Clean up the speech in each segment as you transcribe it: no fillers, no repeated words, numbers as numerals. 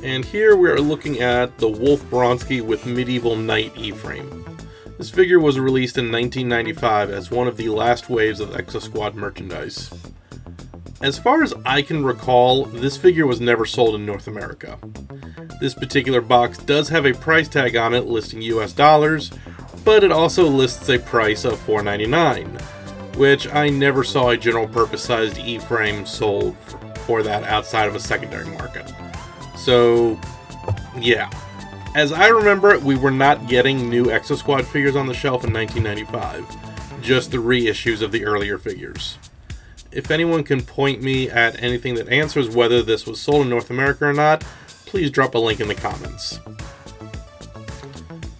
And here we are looking at the Wolf Bronski with Medieval Knight E-frame. This figure was released in 1995 as one of the last waves of Exosquad merchandise. As far as I can recall, this figure was never sold in North America. This particular box does have a price tag on it listing US dollars, but it also lists a price of $4.99, which I never saw a general purpose sized E-frame sold for that outside of a secondary market. So, yeah. As I remember it, we were not getting new Exosquad figures on the shelf in 1995, just the reissues of the earlier figures. If anyone can point me at anything that answers whether this was sold in North America or not, please drop a link in the comments.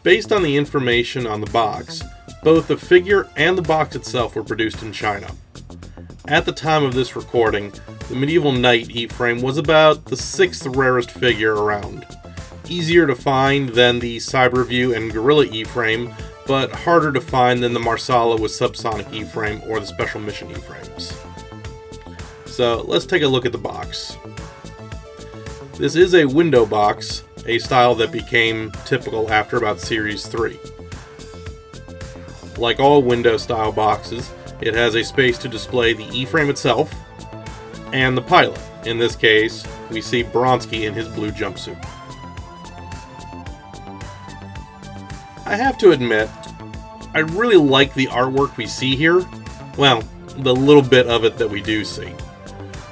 Based on the information on the box, both the figure and the box itself were produced in China. At the time of this recording, the Medieval Knight E-frame was about the 6th rarest figure around. Easier to find than the Cyberview and Gorilla E-frame, but harder to find than the Marsala with Subsonic E-frame or the Special Mission E-frames. So let's take a look at the box. This is a window box, a style that became typical after about Series 3. Like all window style boxes, it has a space to display the E-frame itself, and the pilot. In this case, we see Bronski in his blue jumpsuit. I have to admit, I really like the artwork we see here. Well, the little bit of it that we do see.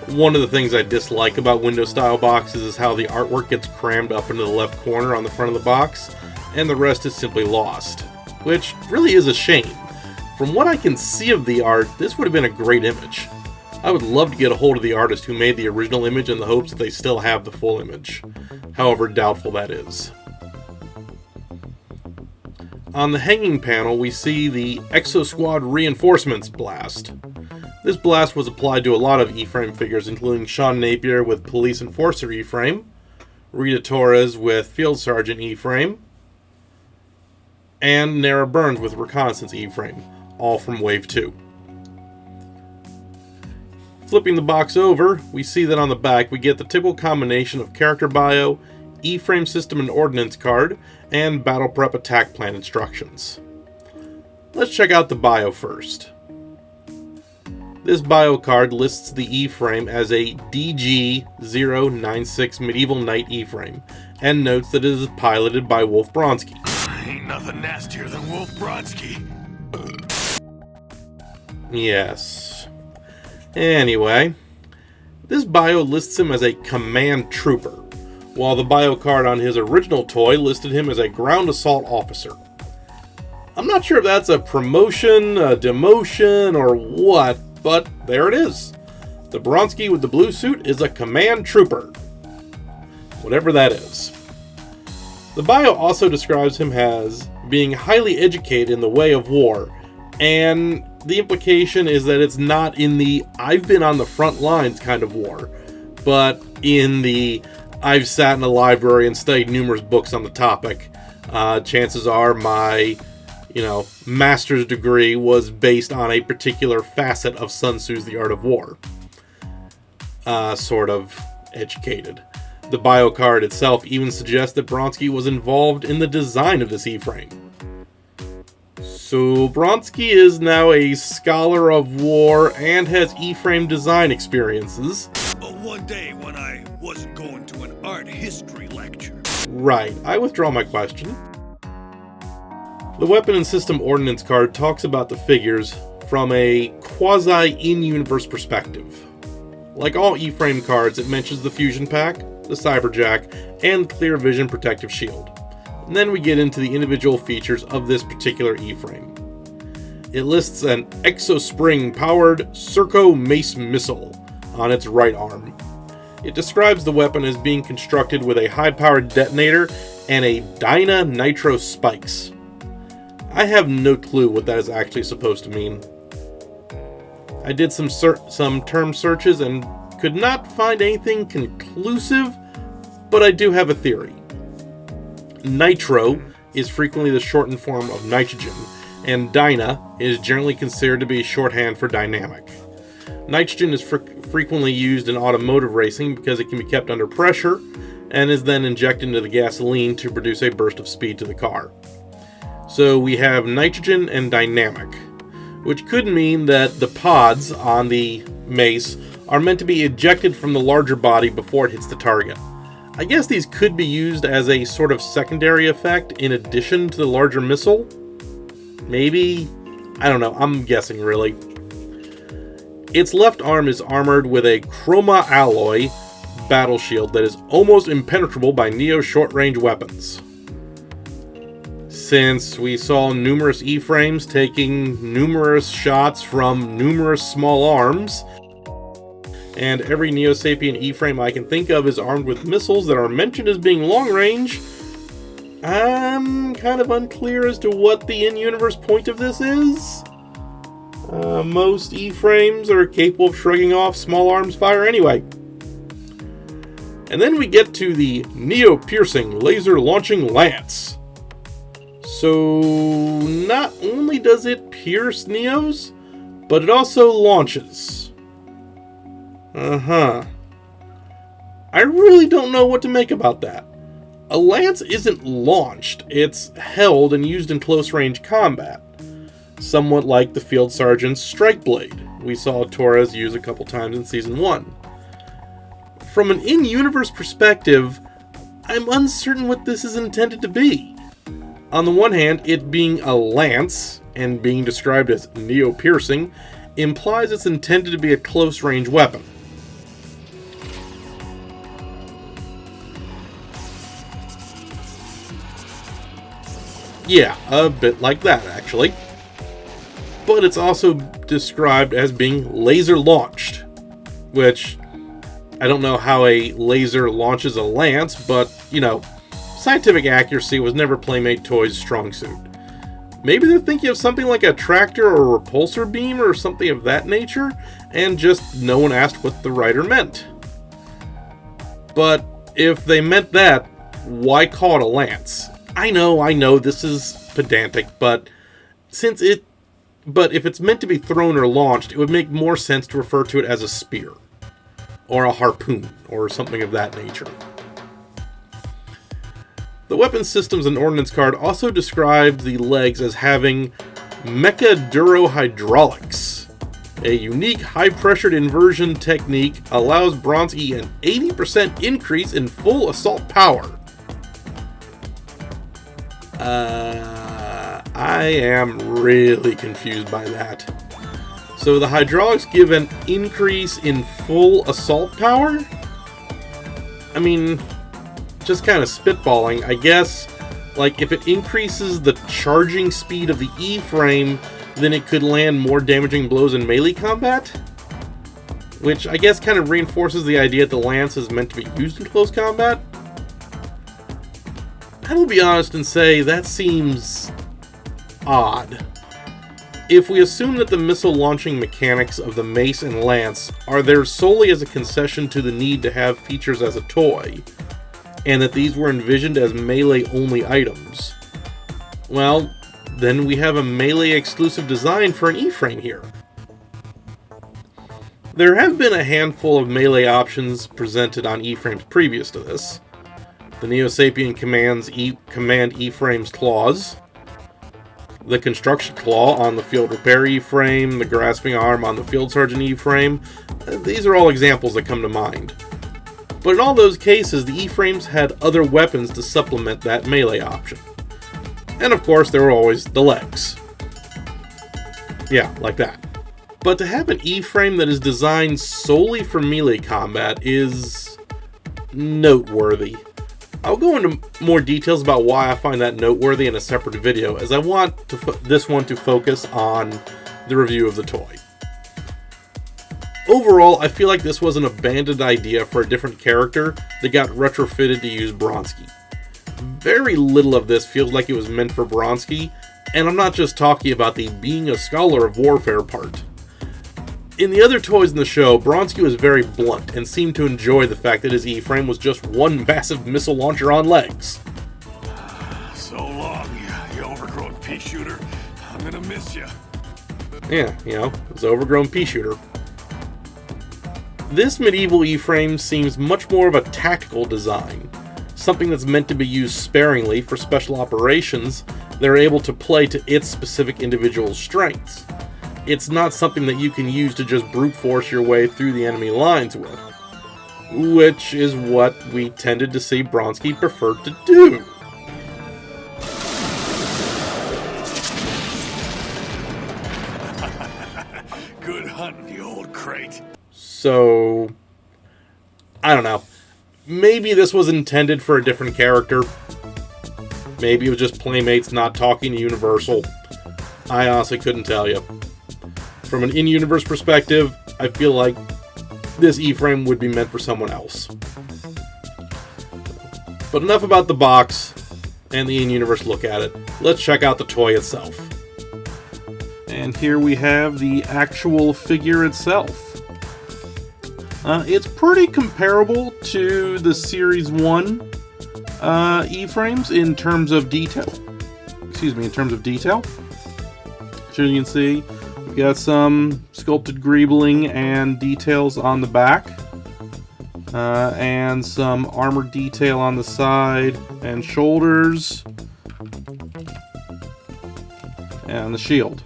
One of the things I dislike about window style boxes is how the artwork gets crammed up into the left corner on the front of the box, and the rest is simply lost, which really is a shame. From what I can see of the art, this would have been a great image. I would love to get a hold of the artist who made the original image in the hopes that they still have the full image. However doubtful that is. On the hanging panel, we see the Exosquad Reinforcements blast. This blast was applied to a lot of E-frame figures, including Sean Napier with Police Enforcer E-frame, Rita Torres with Field Sergeant E-frame, and Nara Burns with Reconnaissance E-frame, all from Wave 2. Flipping the box over, we see that on the back we get the typical combination of character bio, E-frame system and ordnance card, and battle prep attack plan instructions. Let's check out the bio first. This bio card lists the E-frame as a DG-096 Medieval Knight E-frame, and notes that it is piloted by Wolf Bronski. Ain't nothing nastier than Wolf Bronski. Yes. Anyway, this bio lists him as a command trooper, while the bio card on his original toy listed him as a ground assault officer. I'm not sure if that's a promotion, a demotion, or what, but there it is. The Bronski with the blue suit is a command trooper. Whatever that is. The bio also describes him as being highly educated in the way of war, and the implication is that it's not in the I've been on the front lines kind of war, but in the I've sat in a library and studied numerous books on the topic. Chances are my, master's degree was based on a particular facet of Sun Tzu's The Art of War. Sort of educated. The bio card itself even suggests that Bronski was involved in the design of this E-frame. So Bronski is now a scholar of war and has E-frame design experiences. One day when I wasn't going to an art history lecture. Right, I withdraw my question. The Weapon and System Ordnance card talks about the figures from a quasi-in-universe perspective. Like all E-frame cards, it mentions the Fusion Pack, the Cyberjack, and Clear Vision Protective Shield. And then we get into the individual features of this particular E-frame. It lists an Exospring-powered Serco Mace missile on its right arm. It describes the weapon as being constructed with a high-powered detonator and a Dyna Nitro spikes. I have no clue what that is actually supposed to mean. I did some term searches and could not find anything conclusive, but I do have a theory. Nitro is frequently the shortened form of nitrogen, and dyna is generally considered to be shorthand for dynamic. Nitrogen is frequently used in automotive racing because it can be kept under pressure and is then injected into the gasoline to produce a burst of speed to the car. So we have nitrogen and dynamic, which could mean that the pods on the mace are meant to be ejected from the larger body before it hits the target. I guess these could be used as a sort of secondary effect in addition to the larger missile. Maybe? I don't know, I'm guessing really. Its left arm is armored with a chroma alloy battle shield that is almost impenetrable by Neo's short-range weapons. Since we saw numerous E-frames taking numerous shots from numerous small arms, and every Neo-Sapien E-frame I can think of is armed with missiles that are mentioned as being long-range, I'm kind of unclear as to what the in-universe point of this is. Most E-frames are capable of shrugging off small arms fire anyway. And then we get to the Neo-piercing laser-launching lance. So, not only does it pierce Neos, but it also launches. I really don't know what to make about that. A lance isn't launched, it's held and used in close-range combat. Somewhat like the Field Sergeant's strike blade we saw Torres use a couple times in Season 1. From an in-universe perspective, I'm uncertain what this is intended to be. On the one hand, it being a lance, and being described as Neo-piercing, implies it's intended to be a close-range weapon. Yeah, a bit like that, actually. But it's also described as being laser-launched, which I don't know how a laser launches a lance, but, scientific accuracy was never Playmate Toys' strong suit. Maybe they're thinking of something like a tractor or a repulsor beam or something of that nature, and just no one asked what the writer meant. But if they meant that, why call it a lance? I know, this is pedantic, but if it's meant to be thrown or launched, it would make more sense to refer to it as a spear, or a harpoon, or something of that nature. The Weapons Systems and Ordnance card also described the legs as having mecha-duro-hydraulics. A unique high-pressured inversion technique allows Bronski an 80% increase in full assault power. I am really confused by that. So the hydraulics give an increase in full assault power? I mean, just kind of spitballing. I guess, if it increases the charging speed of the E-frame, then it could land more damaging blows in melee combat? Which I guess kind of reinforces the idea that the lance is meant to be used in close combat? I will be honest and say that seems odd. If we assume that the missile launching mechanics of the mace and lance are there solely as a concession to the need to have features as a toy, and that these were envisioned as melee-only items, well, then we have a melee-exclusive design for an E-frame here. There have been a handful of melee options presented on E-frames previous to this. The Neo-Sapien Command E-frame's claws, the construction claw on the field repair E-frame, the grasping arm on the Field Sergeant E-frame. These are all examples that come to mind. But in all those cases, the E-frames had other weapons to supplement that melee option. And of course, there were always the legs. Yeah, like that. But to have an E-frame that is designed solely for melee combat is noteworthy. I'll go into more details about why I find that noteworthy in a separate video, as I want this one to focus on the review of the toy. Overall, I feel like this was an abandoned idea for a different character that got retrofitted to use Bronski. Very little of this feels like it was meant for Bronski, and I'm not just talking about the being a scholar of warfare part. In the other toys in the show, Bronski was very blunt and seemed to enjoy the fact that his E-frame was just one massive missile launcher on legs. So long, you overgrown pea shooter. I'm gonna miss you. Yeah, it's an overgrown pea shooter. This medieval E-frame seems much more of a tactical design, something that's meant to be used sparingly for special operations that are able to play to its specific individual strengths. It's not something that you can use to just brute force your way through the enemy lines with, which is what we tended to see Bronski prefer to do. Good hunting, you old crate. So, I don't know. Maybe this was intended for a different character. Maybe it was just Playmates not talking to Universal. I honestly couldn't tell you. From an in-universe perspective, I feel like this E-frame would be meant for someone else. But enough about the box and the in-universe look at it. Let's check out the toy itself. And here we have the actual figure itself. It's pretty comparable to the Series 1 E-frames in terms of detail. As you can see, we've got some sculpted greebling and details on the back, and some armor detail on the side and shoulders, and the shield.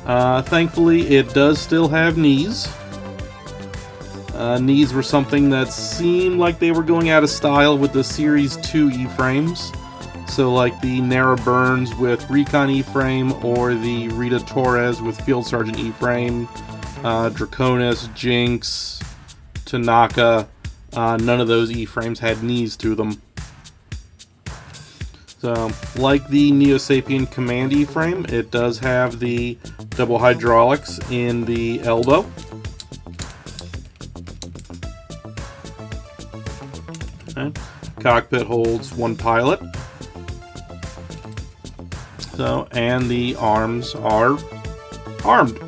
Thankfully, it does still have knees. Knees were something that seemed like they were going out of style with the Series 2 E-frames. So like the Nara Burns with Recon E-frame, or the Rita Torres with Field Sergeant E-frame, Draconis, Jinx, Tanaka, none of those E-frames had knees to them. So, like the Neo Sapien Command E-frame, it does have the double hydraulics in the elbow. Okay. Cockpit holds one pilot. So, and the arms are armed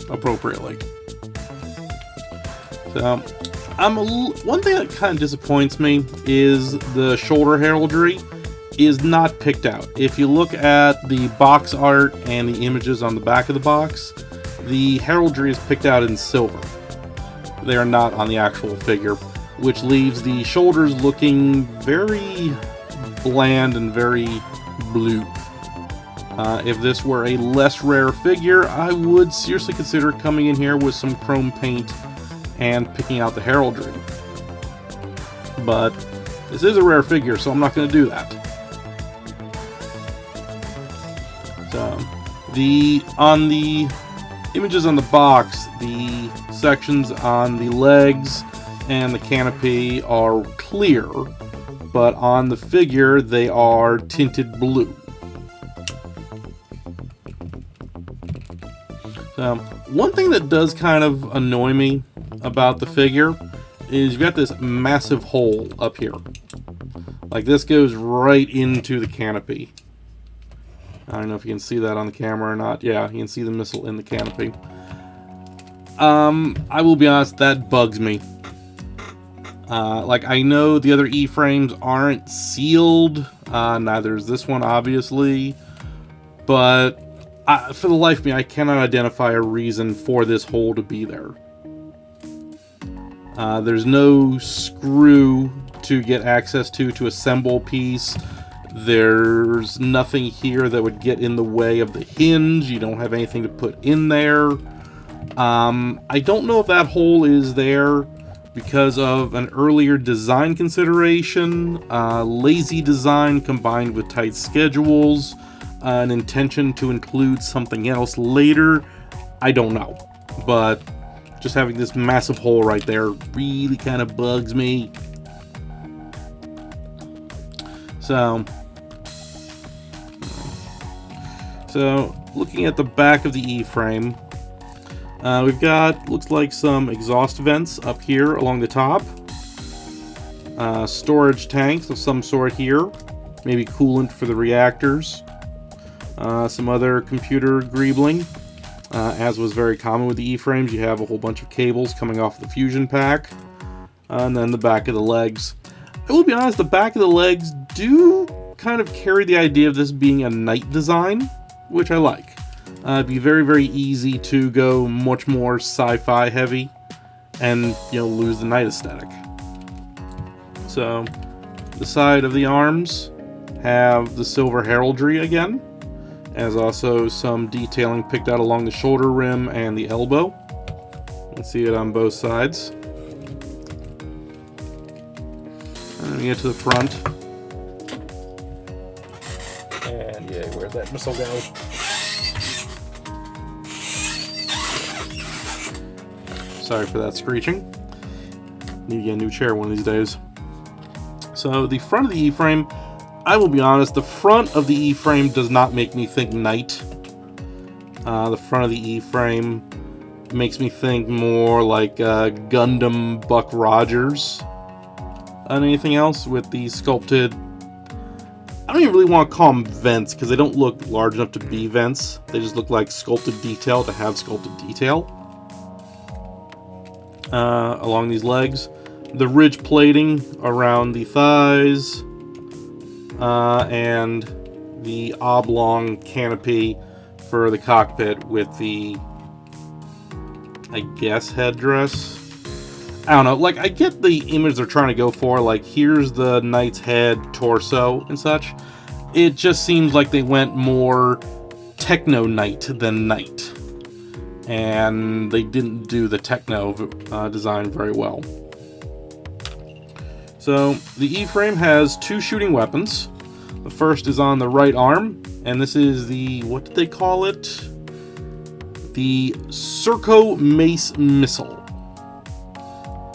appropriately. So, one thing that kind of disappoints me is the shoulder heraldry is not picked out. If you look at the box art and the images on the back of the box, the heraldry is picked out in silver. They are not on the actual figure, which leaves the shoulders looking very bland and very blue. If this were a less rare figure, I would seriously consider coming in here with some chrome paint and picking out the heraldry. But this is a rare figure, so I'm not going to do that. So, on the images on the box, the sections on the legs and the canopy are clear, but on the figure they are tinted blue. So, one thing that does kind of annoy me about the figure is you've got this massive hole up here. Like, this goes right into the canopy. I don't know if you can see that on the camera or not. Yeah, you can see the missile in the canopy. I will be honest, that bugs me. Like, I know the other E-frames aren't sealed. Neither is this one, obviously. But for the life of me, I cannot identify a reason for this hole to be there. There's no screw to get access to assemble a piece. There's nothing here that would get in the way of the hinge. You don't have anything to put in there. I don't know if that hole is there because of an earlier design consideration, lazy design combined with tight schedules, an intention to include something else later. I don't know. But just having this massive hole right there really kind of bugs me. So looking at the back of the E-frame, we've got, looks like some exhaust vents up here along the top. Storage tanks of some sort here. Maybe coolant for the reactors. Some other computer greebling. As was very common with the E-frames, you have a whole bunch of cables coming off the fusion pack, and then the back of the legs. I will be honest, the back of the legs do kind of carry the idea of this being a knight design, which I like. It'd be very, very easy to go much more sci-fi heavy and, lose the knight aesthetic. So, the side of the arms have the silver heraldry again. There's also some detailing picked out along the shoulder rim and the elbow. You can see it on both sides. And we get to the front. And yeah, where's that missile go? Sorry for that screeching. Need to get a new chair one of these days. So the front of the E-frame, I will be honest, the front of the E-frame does not make me think knight. The front of the E-frame makes me think more like Gundam Buck Rogers than anything else, with the sculpted... I don't even really want to call them vents, because they don't look large enough to be vents. They just look like sculpted detail to have sculpted detail. Along these legs. The ridge plating around the thighs. And the oblong canopy for the cockpit with the, I guess, headdress. I don't know, like, I get the image they're trying to go for, like, here's the knight's head, torso, and such. It just seems like they went more techno knight than knight. And they didn't do the techno design very well. So, the E-frame has two shooting weapons. The first is on the right arm, and this is the, what did they call it? The Serco Mace Missile.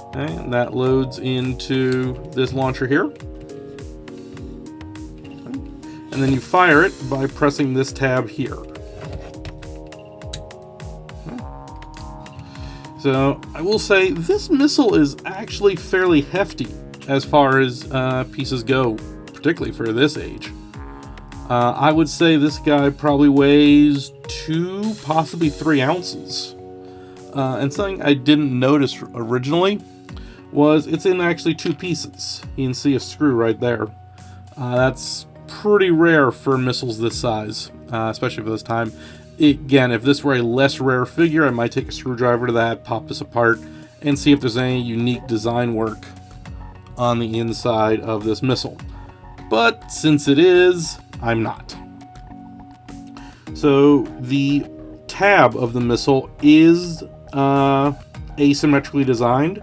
Okay, and that loads into this launcher here. Okay. And then you fire it by pressing this tab here. Okay. So, I will say, this missile is actually fairly hefty as far as pieces go, particularly for this age. I would say this guy probably weighs 2, possibly 3 ounces. And something I didn't notice originally was it's in actually 2 pieces. You can see a screw right there. That's pretty rare for missiles this size, especially for this time. Again, if this were a less rare figure, I might take a screwdriver to that, pop this apart, and see if there's any unique design work on the inside of this missile. But since it is, I'm not. So the tab of the missile is asymmetrically designed.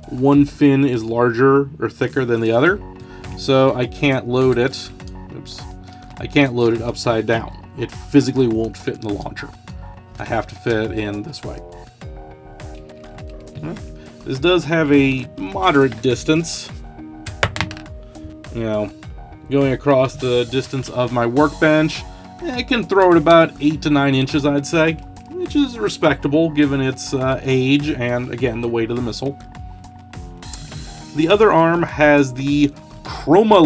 One fin is larger or thicker than the other, so I can't load it. I can't load it upside down. It physically won't fit in the launcher. I have to fit it in this way. This does have a moderate distance. Going across the distance of my workbench, I can throw it about 8 to 9 inches, I'd say, which is respectable given its age and, again, the weight of the missile. The other arm has the chroma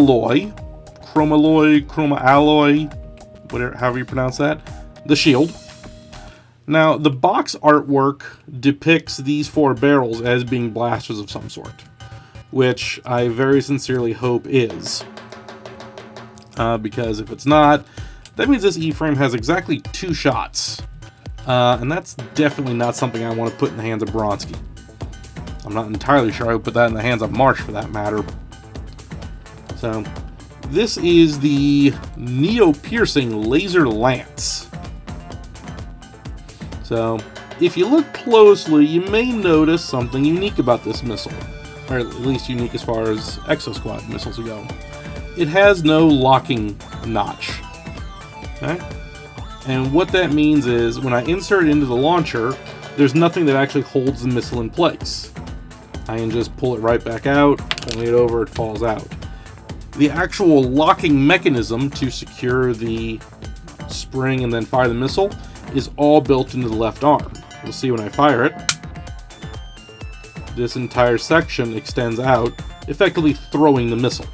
alloy, whatever, however you pronounce that, the shield. Now, the box artwork depicts these 4 barrels as being blasters of some sort, which I very sincerely hope is. Because if it's not, that means this E-frame has exactly 2 shots. And that's definitely not something I want to put in the hands of Bronski. I'm not entirely sure I would put that in the hands of Marsh, for that matter. So, this is the Neo-Piercing Laser Lance. So, if you look closely, you may notice something unique about this missile. Or at least unique as far as Exosquad missiles go. It has no locking notch. Okay? And what that means is, when I insert it into the launcher, there's nothing that actually holds the missile in place. I can just pull it right back out, point it over, it falls out. The actual locking mechanism to secure the spring and then fire the missile is all built into the left arm. You'll see when I fire it, this entire section extends out, effectively throwing the missile.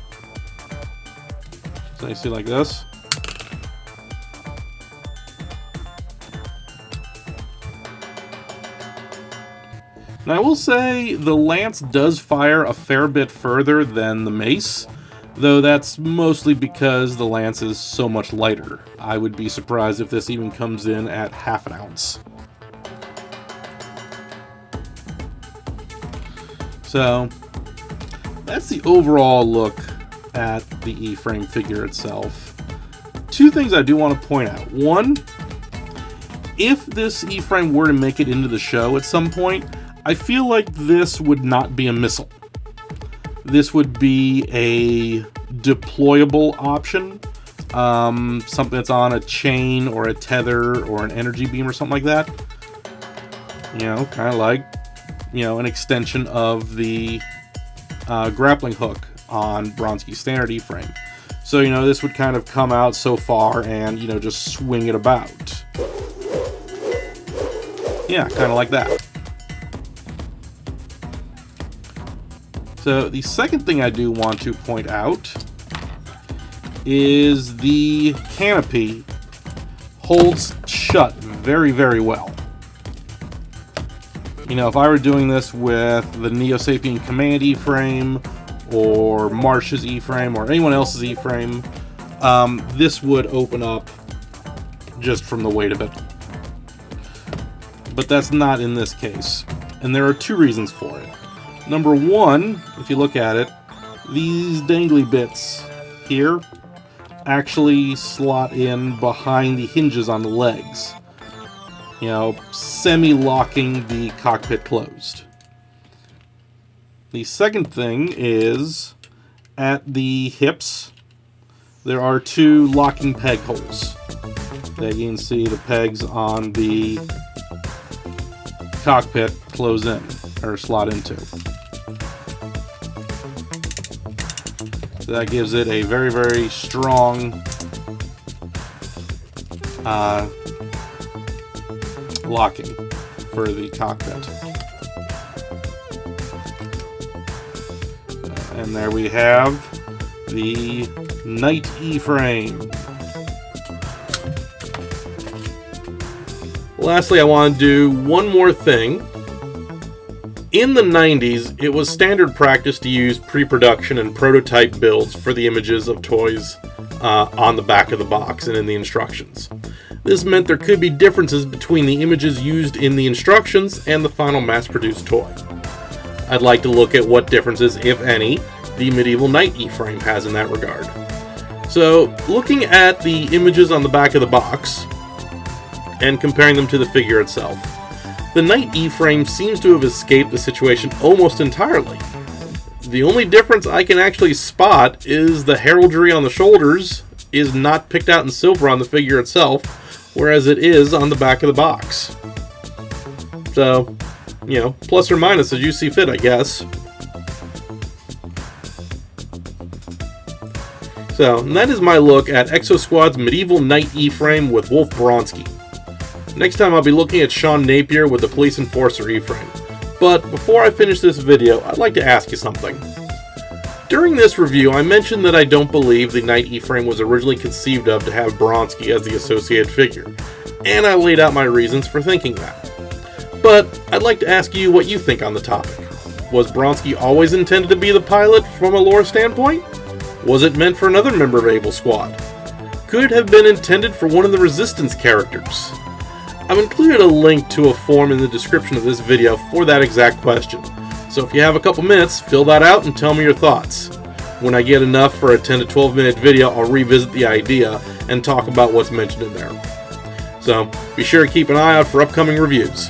So you see like this. And I will say the lance does fire a fair bit further than the mace, though that's mostly because the lance is so much lighter. I would be surprised if this even comes in at half an ounce. So that's the overall look at the E-frame figure itself. Two things I do want to point out. One, if this E-frame were to make it into the show at some point, I feel like this would not be a missile. This would be a deployable option. Something that's on a chain or a tether or an energy beam or something like that. You know, kind of like, you know, an extension of the grappling hook on Bronski's standard E-frame. So, you know, this would kind of come out so far and, you know, just swing it about. Yeah, kind of like that. So the second thing I do want to point out is the canopy holds shut very, very well. You know, if I were doing this with the Neo Sapien Command E-frame or Marsh's E-frame or anyone else's E-frame, this would open up just from the weight of it. But that's not in this case. And there are two reasons for it. Number one, if you look at it, these dangly bits here actually slot in behind the hinges on the legs. You know, semi-locking the cockpit closed. The second thing is, at the hips, there are two locking peg holes. That you can see the pegs on the cockpit close in, or slot into. So that gives it a very, very strong locking for the cockpit. And there we have the Knight E-frame. Lastly, I want to do one more thing. In the 90s, it was standard practice to use pre-production and prototype builds for the images of toys on the back of the box and in the instructions. This meant there could be differences between the images used in the instructions and the final mass-produced toy. I'd like to look at what differences, if any, the Medieval Knight E-frame has in that regard. So, looking at the images on the back of the box and comparing them to the figure itself, the Knight E-frame seems to have escaped the situation almost entirely. The only difference I can actually spot is the heraldry on the shoulders is not picked out in silver on the figure itself, whereas it is on the back of the box. So, you know, plus or minus as you see fit, I guess. So, and that is my look at Exosquad's Medieval Knight E-frame with Wolf Bronski. Next time I'll be looking at Sean Napier with the Police Enforcer E-frame. But before I finish this video, I'd like to ask you something. During this review, I mentioned that I don't believe the Knight E-frame was originally conceived of to have Bronski as the associated figure, and I laid out my reasons for thinking that. But I'd like to ask you what you think on the topic. Was Bronski always intended to be the pilot from a lore standpoint? Was it meant for another member of Able Squad? Could it have been intended for one of the Resistance characters? I've included a link to a form in the description of this video for that exact question. So if you have a couple minutes, fill that out and tell me your thoughts. When I get enough for a 10 to 12 minute video, I'll revisit the idea and talk about what's mentioned in there. So be sure to keep an eye out for upcoming reviews.